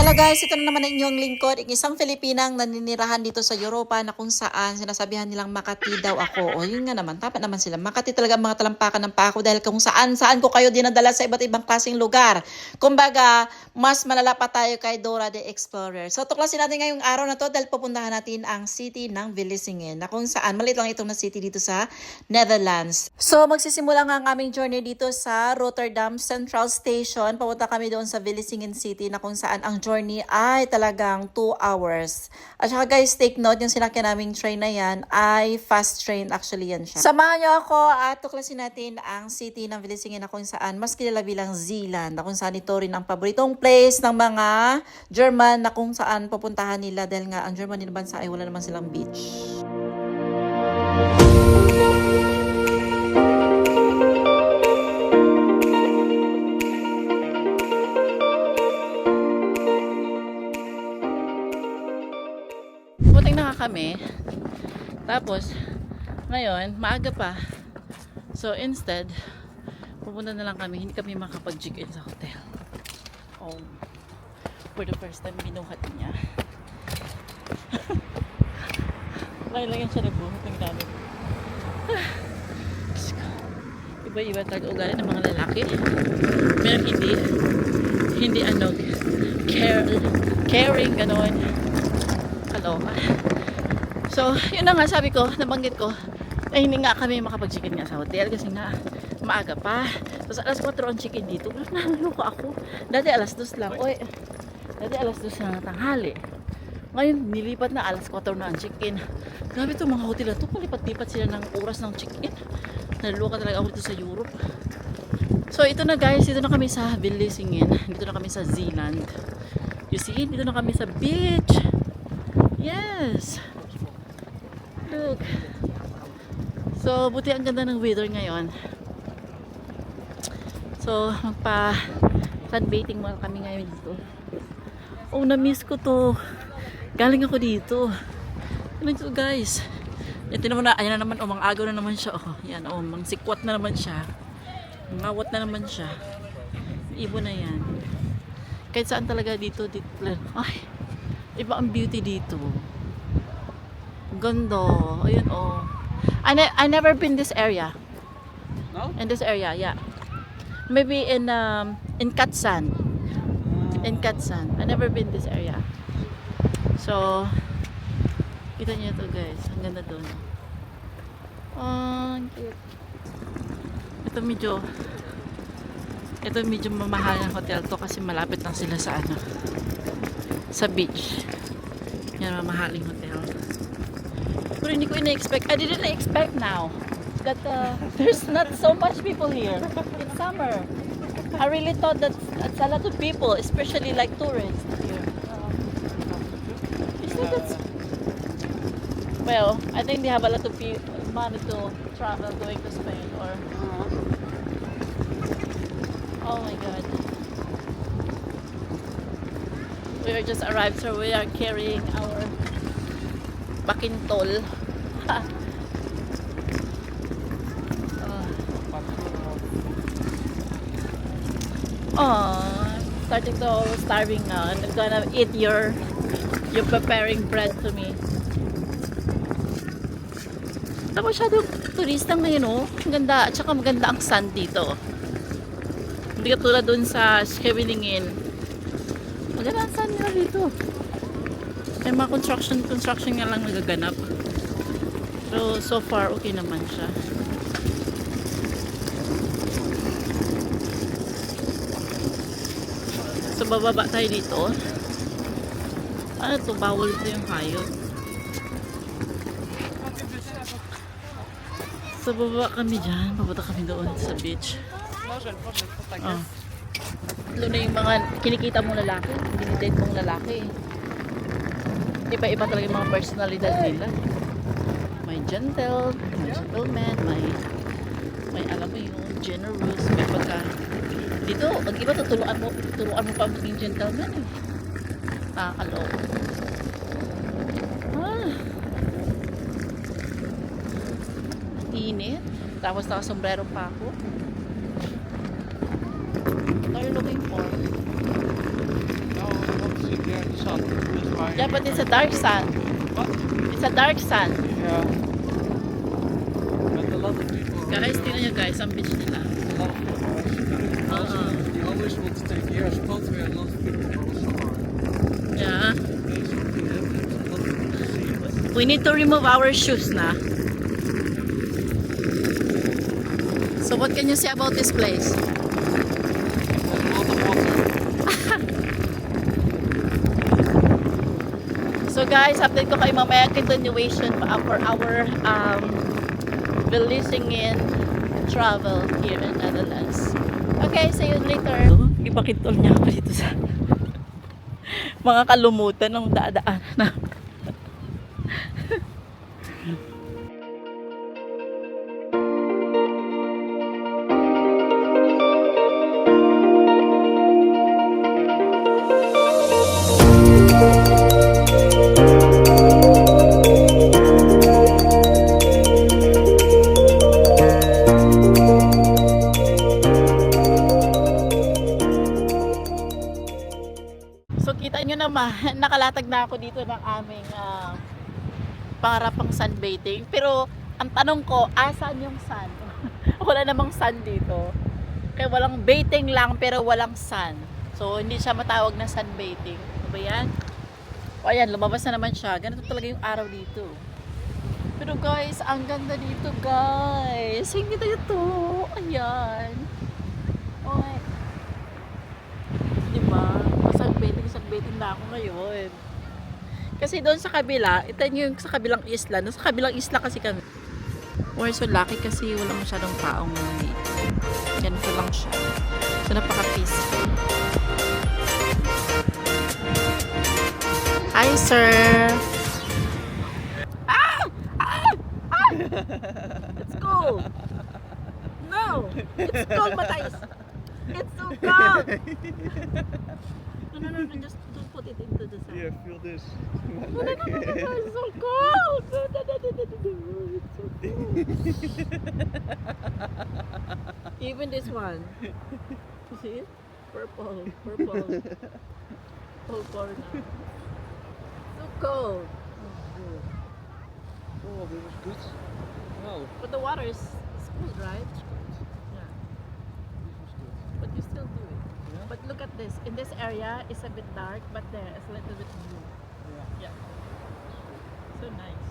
Hello guys, ito na naman ang inyong lingkod, isang Filipinang naninirahan dito sa Europa na kung saan sinasabihan nilang Makati daw ako. O yun nga naman, dapat naman sila. Makati talaga ang mga talampakan ng pako dahil kung saan ko kayo dinadala sa iba't ibang klaseng lugar. Kumbaga, mas malala pa tayo kay Dora the Explorer. So tuklasin natin ngayong araw na to dahil pupuntahan natin ang city ng Vlissingen na kung saan maliit lang itong na city dito sa Netherlands. So magsisimula nga ang aming journey dito sa Rotterdam Central Station. Papunta kami doon sa Vlissingen City na kung saan ang journey ay talagang 2 hours. At saka guys, take note, yung sinakyan naming train na yan ay fast train, actually yan siya. Samahan nyo ako at tuklasin natin ang city ng Vlissingen na kung saan mas kilala bilang Zeeland, na kung saan ito rin ang paboritong place ng mga German na kung saan pupuntahan nila dahil nga ang German din bansa ay wala naman silang beach. Buting na kami. Tapos, ngayon, maaga pa. So, instead, pupunta na lang kami. Hindi kami makapag-check-in sa hotel. Oh, for the first time, binuhat niya. Lang yan siya nagbuhat ng dami. Iba-iba talaga ugali ng mga lalaki. Meron hindi caring, gano'n. Kaloka. So, yun na nga sabi ko, nabanggit ko, eh hindi nga kami makapag-check-in nga sa hotel kasi nga maaga pa. Tapos alas 4 ang check-in dito. Naluluko ako. Dati alas 2 lang. Oy, dati alas 2 lang na tanghali. Ngayon, nilipat na alas 4 na ang check-in. Grabe itong mga hotel na ito. Palipat-lipat sila ng oras ng check-in. Naluluka talaga ako dito sa Europe. So, ito na guys. Dito na kami sa Vlissingen. Dito na kami sa Zeeland. You see? Dito na kami sa beach. Yes! Look. So, buti ang ganda ng weather ngayon. So, magpa-sunbathing muna kami ngayon dito. Oh, na-miss ko to. Galing ako dito. Ano ito guys? Ito naman na, ayan na naman, oh, mang-agaw na naman siya. Oh, yan, oh, mang-sikwat na naman siya. Mangawat na naman siya. Ibon na yan. Kahit saan talaga dito. Ay, iba ang beauty dito. Ganda. Ayun, oh. I never been this area. No? In this area, yeah. Maybe in Katsan. In Katsan. I never been this area. So, kita niyo ito guys. Ang ganda doon. Oh, cute. Ito medyo mamahal ng hotel to kasi malapit lang sila sa sa beach. Yan, mamahaling hotel. Pero hindi ko I didn't expect now that there's not so much people here. It's summer. I really thought that it's a lot of people, especially like tourists here. Is that well, I think they have a lot of money to travel going to Spain or oh my god. We are just arrived, so we are carrying our bakintol. Starting to starving now, and I'm gonna eat you're preparing bread to me. Tapos masyadong turista ngayon, oh. Ang ganda, at saka maganda ang sand dito. Hindi katulad dun sa Scheveningen. Maganda ang sand nila dito. May mga construction nga lang nagaganap. Pero so far, okay naman siya. So bababa tayo dito. Ano to? Bawal ito yung hayop. So bababa kami dyan. Papunta kami doon sa beach. Oh. Ito na yung mga kinikita mong lalaki. Dinidate mong lalaki. Iba-iba talaga yung mga personalidad nila. May gentleman, may alam mo yung generous, may pagka dito, ang iba turuan mo pa maging gentleman eh. Nakakaloko. Init. Tapos naka-sombrero pa ako. What are you looking for? No, I want to see sun. That's why. Yeah, but it's a dark sun. What? It's a dark sun. Yeah. But a lot of people. Guys, tingnan nyo guys, ang beach nila. A lot of people also, they always want to take here a spot where a lot of people also are. Yeah. There's something happening. A lot of people see it. We need to remove our shoes na. So what can you say about this place? There's a lot of water. So guys, update ko kayo mamaya continuation for our Belisingen travel here in Netherlands. Okay, see you later. Ipakitol niya ako dito sa mga kalumutan ng dadaan na. So kita nyo naman, nakalatag na ako dito ng aming pangarapang sunbathing. Pero ang tanong ko, asan yung sun? Wala namang sun dito. Kaya walang bathing lang pero walang sun. So hindi siya matawag na sunbathing. Ano ba yan? O ayan, lumabas na naman siya. Ganito talaga yung araw dito. Pero guys, ang ganda dito guys. Hindi tayo to. Ayan. Okay. Diba? Sunbathing na ako ngayon. Kasi doon sa kabila, ito yung sa kabilang isla. Doon sa kabilang isla kasi kami. We're so lucky kasi wala masyadong taong dito. Ganito lang siya. So napaka-peaceful. Hi sir! Ah! Ah! Ah! It's cold! No! It's cold, Matais! It's so cold! No, just don't put it into the sun. Yeah, feel this. No, it's so cold! It's so cold! Even this one. You see it? Purple. Whole corner. So cold. Oh, that was good. Wow, But the water is cool, right? Yeah. this was good. But you still do it. Yeah? But look at this. In this area, it's a bit dark, but there it's a little bit blue. Yeah. Yeah. So nice.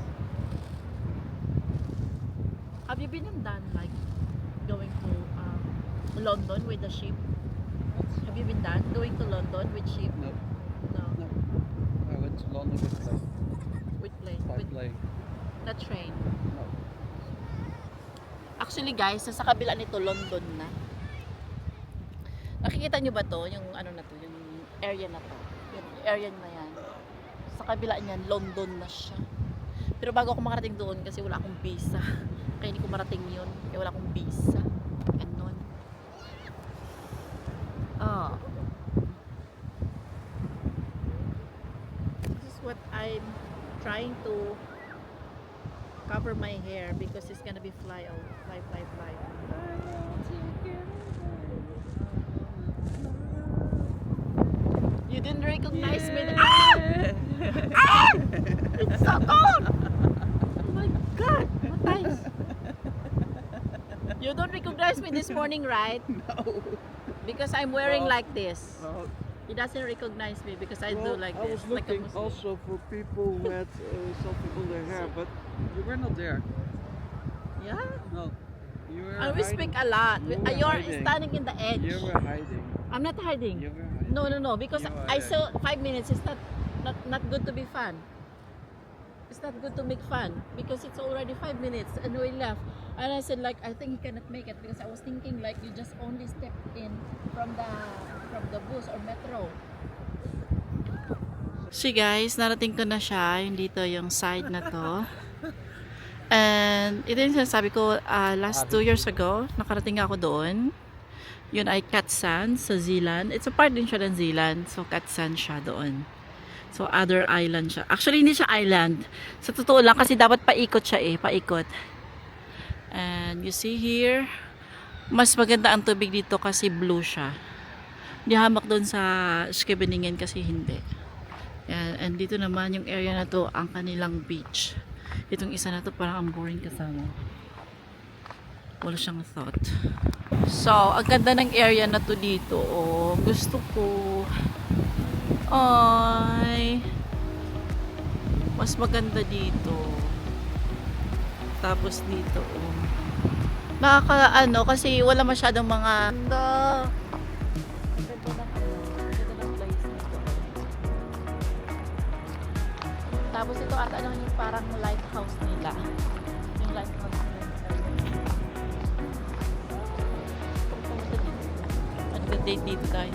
Have you been in done like going to London with the ship? Have you been done going to London with ship? No, No. no. I went to London with plane. With plane. By With plane. the train. No. Actually guys, sa kabila nito London na. Nakikita nyo ba to? Yung ano na to, yung area na to. Yung area na yan. Sa kabila niyan, London na siya. Pero bago ako makarating doon kasi wala akong visa. Kaya hindi ko marating yun. Kaya wala akong visa. Ganon. Ah. This is what I'm trying to cover my hair because it's gonna be fly. You didn't recognize me. Ah! Ah! It's so cold! Oh my God! Matthijs. You don't recognize me this morning, right? No. Because I'm wearing Well, like this. Well, He doesn't recognize me because I do like I this. was Like a looking Muslim. also for people who had something on their hair, but you were not there. Yeah? No. You were And we speak a lot. You were You're hiding. standing in the edge. You were hiding. I'm not hiding. You were hiding. No. Because You were I there. saw 5 minutes. It's not good to be fun. It's not good to make fun because it's already 5 minutes and we left. And I said like I think he cannot make it because I was thinking like you just only stepped in from the bus or metro. So guys, narating ko na siya, yung dito yung side na to. And ito yung sinasabi ko, last 2 years ago, nakarating ako doon. Yun ay Katzand sa Zeeland. It's a part din siya ng Zeeland. So Katzand siya doon. So other island siya. Actually hindi siya island. Sa totoo lang kasi dapat paikot siya paikot. And you see here, mas maganda ang tubig dito kasi blue siya. Hindi hamak doon sa Scheveningen kasi hindi. Yan, and dito naman yung area na to, ang kanilang beach. Itong isa na to parang ang boring kasama. Wala siyang thought. So, ang ganda ng area na to dito. Oh, gusto ko. Ay. Mas maganda dito. Tapos dito, oh. Nakaka, kasi wala masyadong mga... Ganda. Tapos ito ata lang yung parang lighthouse nila. Yung lighthouse nila. Nag-date dito tayo.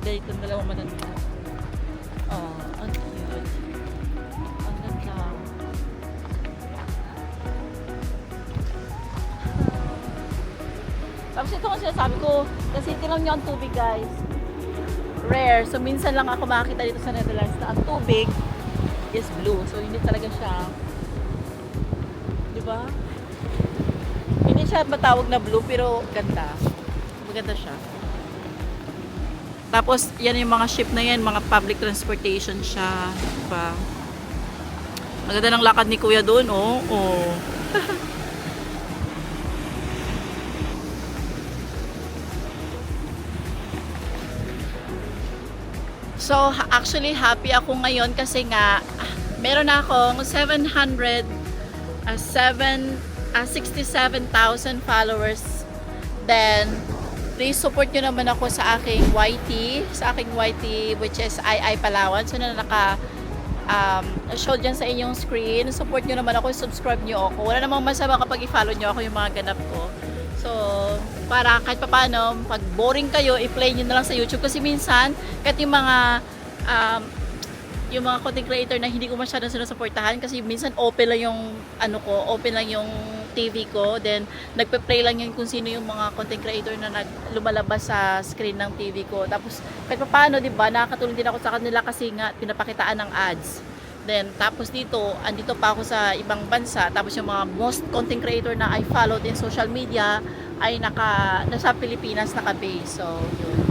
Date ng dalawang matanda. Oh, ang cute. Ang ganda. Tapos ito ang sinasabi ko, kasi tinan nyo ang tubig guys. Rare. So minsan lang ako makakita dito sa Netherlands na ang tubig is blue. So, hindi talaga siya, di ba? Hindi siya matawag na blue, pero ganda. Maganda siya. Tapos, yan yung mga ship na yan, mga public transportation siya. Diba? Maganda ng lakad ni Kuya doon, oh. Oh. So, actually, happy ako ngayon kasi nga, meron na akong 67,000 followers. Then, please support nyo naman ako sa aking YT, which is II Palawan. So, na show dyan sa inyong screen. Support nyo naman ako, subscribe nyo ako. Wala namang masama kapag i-follow nyo ako yung mga ganap ko. So, para kahit paano, pag boring kayo, i-play nyo na lang sa YouTube. Kasi minsan, kahit yung mga content creator na hindi ko masyadong sinusuportahan kasi minsan open lang yung open lang yung TV ko, then nagpe-play lang yun kung sino yung mga content creator na lumalabas sa screen ng TV ko. Tapos kahit paano, 'di ba, nakakatulong din ako sa kanila kasi nga pinapakitaan ng ads. Then tapos andito pa ako sa ibang bansa, tapos yung mga most content creator na I follow din social media ay nasa Pilipinas naka-base. So, yun.